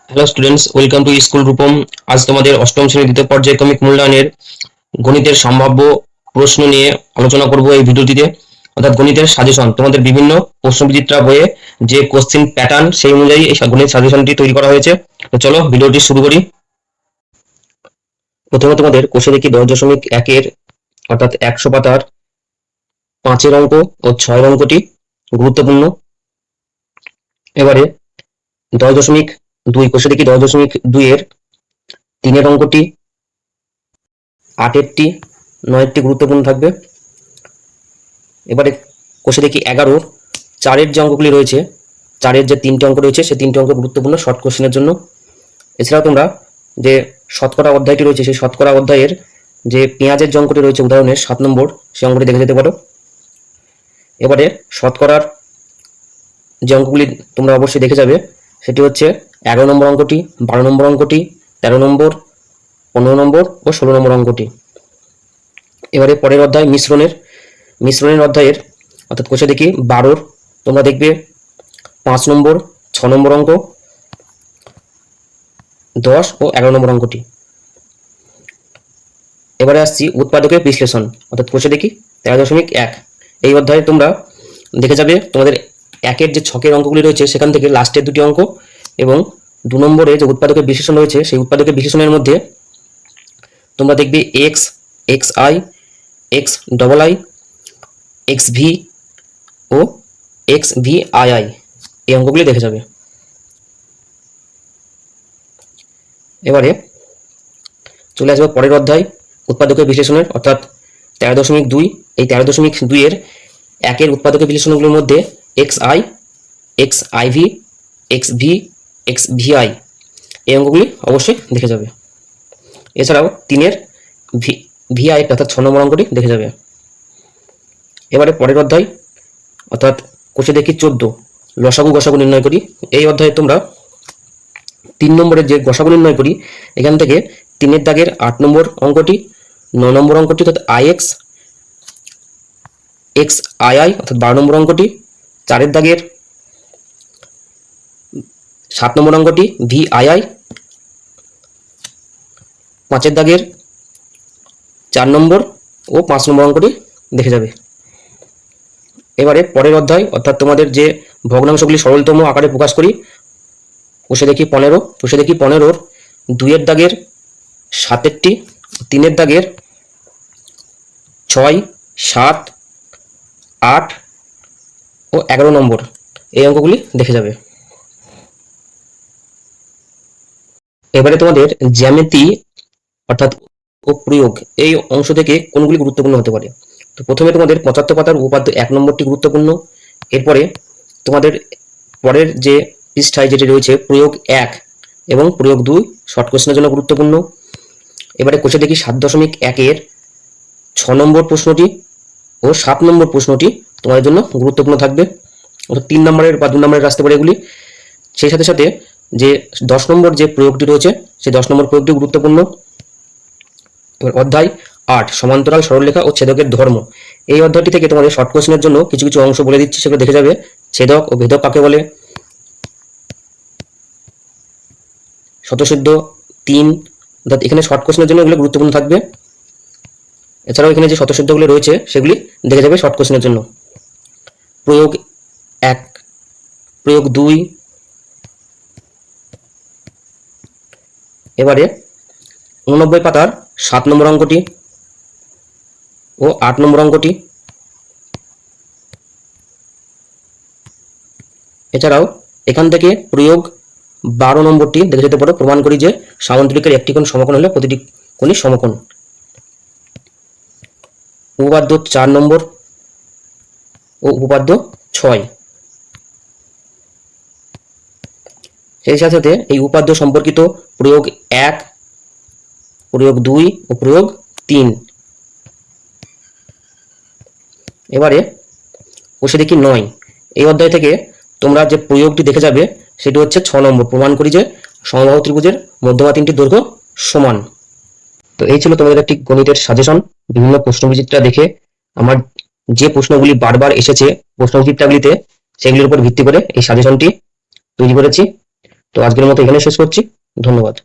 Hello students, welcome to school Rupam. আজ তোমাদের অষ্টম শ্রেণী দ্বিতীয় পর্যায়ক্রমিক মূল্যায়নের গণিতের সম্ভাব্য প্রশ্ন নিয়ে আলোচনা করব এই ভিডিওটিতে। অর্থাৎ গণিতের সাজেশন, তোমাদের বিভিন্ন প্রশ্নবিচিত্রা বইয়ে যে কোশ্চেন প্যাটার্ন সেই অনুযায়ী এই গণিত সাজেশনটি তৈরি করা হয়েছে। তো চলো ভিডিওটি শুরু করি। প্রথমে তোমাদের কোষে দেখি 10.1-এর অর্থাৎ 100 পাতার 5-এর অঙ্ক ও 6-এর অঙ্কটি গুরুত্বপূর্ণ। এবারে 10.2 কোষে দেখি 10.2-এর 3-এর অঙ্কটি, 8-এরটি, 9-এরটি গুরুত্বপূর্ণ থাকবে। এবারে কোষে দেখি 11-র 4-এর যে অঙ্কগুলি রয়েছে, 4-এর যে 3টে অঙ্ক রয়েছে সেই 3টে অঙ্ক গুরুত্বপূর্ণ শর্ট কোশ্চেনের জন্য। এছাড়াও তোমরা যে শতকরা অধ্যায়টি রয়েছে সেই শতকরা অধ্যায়ের যে পেঁয়াজের যে অঙ্কটি রয়েছে উদাহরণের 7 নম্বর, সেই অঙ্কটি দেখে যেতে পারো। এবারে শতকরার যে অঙ্কগুলি তোমরা অবশ্যই দেখে যাবে সেটি হচ্ছে 11 নম্বর অঙ্কটি, 12 নম্বর অঙ্কটি, 13 নম্বর, 15 নম্বর ও 16 নম্বর অঙ্কটি। এবারে পরের অধ্যায় মিশ্রণের অধ্যায়ের অর্থাৎ কোষে দেখি 12-র তোমরা দেখবে 5 নম্বর, 6 নম্বর অঙ্ক, 10 ও 11 নম্বর অঙ্কটি। এবারে আসছি উৎপাদকের বিশ্লেষণ অর্থাৎ কোষে দেখি 13.1। এই অধ্যায়ে তোমরা দেখে যাবে তোমাদের 1-এর যে ছকের অঙ্কগুলি রয়েছে সেখান থেকে লাস্টের 2টি অঙ্ক এবং 2 নম্বরে যে উৎপাদকের বিশ্লেষণ রয়েছে সেই উৎপাদকের বিশ্লেষণের মধ্যে তোমরা দেখবে X, X I, X double I, X V ও এক্স ভি আই আই, এই অঙ্কগুলি দেখে যাবে। এবারে চলে আসবে পরের অধ্যায় উৎপাদকের বিশ্লেষণের অর্থাৎ 13.2। এই 13.2-এর 1-এর উৎপাদকের বিশ্লেষণগুলোর মধ্যে x I, x I V, x V, x V I, এই অঙ্কগুলি অবশ্যই দেখে যাবে। এছাড়াও 3-এর ভি আই অর্থাৎ 6 নম্বর অঙ্কটি দেখে যাবে। এবারে পরের অধ্যায় অর্থাৎ কোষে দেখি 14 লসাগু গসাগু নির্ণয় করি। এই অধ্যায়ে তোমরা 3 নম্বরের যে গসাগু নির্ণয় করি এখান থেকে 3-এর দাগের 8 নম্বর অঙ্কটি, 9 নম্বর অঙ্কটি অর্থাৎ I x, X I I অর্থাৎ 12 নম্বর অঙ্কটি, 4-এর দাগের 7 নম্বর অঙ্কটি ভি আই আই, 5-এর দাগের 4 নম্বর ও 5 নম্বর অঙ্কটি দেখে যাবে। এবারে পরের অধ্যায় অর্থাৎ তোমাদের যে ভগ্নাংশগুলি সরলতম আকারে প্রকাশ করি, কোষে দেখি 15-র 2-এর দাগের 7-এরটি, 3-এর দাগের 6, 7, 8 ও 11 নম্বর, এই অঙ্কগুলি দেখে যাবে। এবারে তোমাদের জ্যামিতি অর্থাৎ ও প্রয়োগ এই অংশ থেকে কোনগুলি গুরুত্বপূর্ণ হতে পারে। তো প্রথমে তোমাদের 75 পাতার উপপাদ্য 1 নম্বরটি গুরুত্বপূর্ণ। এরপরে তোমাদের পরের যে পৃষ্ঠায় যেটি রয়েছে প্রয়োগ 1 এবং প্রয়োগ 2 শর্ট কোশ্চেনের জন্য গুরুত্বপূর্ণ। এবারে কোষে দেখি 7.1-এর 6 নম্বর প্রশ্নটি ও 7 নম্বর প্রশ্নটি তোমাদের জন্য গুরুত্বপূর্ণ থাকবে, অর্থাৎ 3 নম্বরের বা 2 নম্বরের আসতে পারে এগুলি। সেই সাথে সাথে যে 10 নম্বর যে প্রয়োগটি রয়েছে সেই 10 নম্বর প্রয়োগটি গুরুত্বপূর্ণ। এবার অধ্যায় 8 সমান্তরাল সরলরেখা ও ছেদকের ধর্ম। এই অধ্যায়টি থেকে তোমাদের শর্ট কোশ্চেনের জন্য কিছু কিছু অংশ বলে দিচ্ছি, সেগুলো দেখে যাবে। ছেদক ও ভেদক কাকে বলে, শতসিদ্ধ 3, অর্থাৎ এখানে শর্ট কোশ্চেনের জন্য এগুলো গুরুত্বপূর্ণ থাকবে। এছাড়াও এখানে যে শতসিদ্ধগুলি রয়েছে সেগুলি দেখে যাবে শর্ট কোশ্চেনের জন্য। প্রয়োগ 1, প্রয়োগ 2, এবারে 89 পাতার 7 নম্বর অঙ্কটি ও 8 নম্বর অঙ্কটি। এছাড়াও এখান থেকে প্রয়োগ 12 নম্বরটি দেখে যেতে পারো। প্রমাণ করি যে সামান্তরিকের একটি কোণ সমকোণ হলে প্রতিটি কোণই সমকোণ। উপপাদ্য 4 নম্বর ও উপপাদ্য 6। সেই সাথে এই উপাদ্য সম্পর্কিত প্রয়োগ 1, প্রয়োগ 2 ও প্রয়োগ 3। এবারে কোষে দেখি 9, এই অধ্যায় থেকে তোমরা যে প্রয়োগটি দেখে যাবে সেটি হচ্ছে 6 নম্বর, প্রমাণ করি যে সমবাহু ত্রিভুজের মধ্যমা তিনটির দৈর্ঘ্য সমান। তো এই ছিল তোমাদের একটি গণিতের সাজেশন। বিভিন্ন প্রশ্নবিচিত্রা দেখে আমার যে প্রশ্নগুলি বারবার এসেছে প্রশ্নবিচিত্রাগুলিতে সেগুলির উপর ভিত্তি করে এই সাজেশনটি তৈরি করেছি। তো আজকের মতো এখানে শেষ করছি। ধন্যবাদ।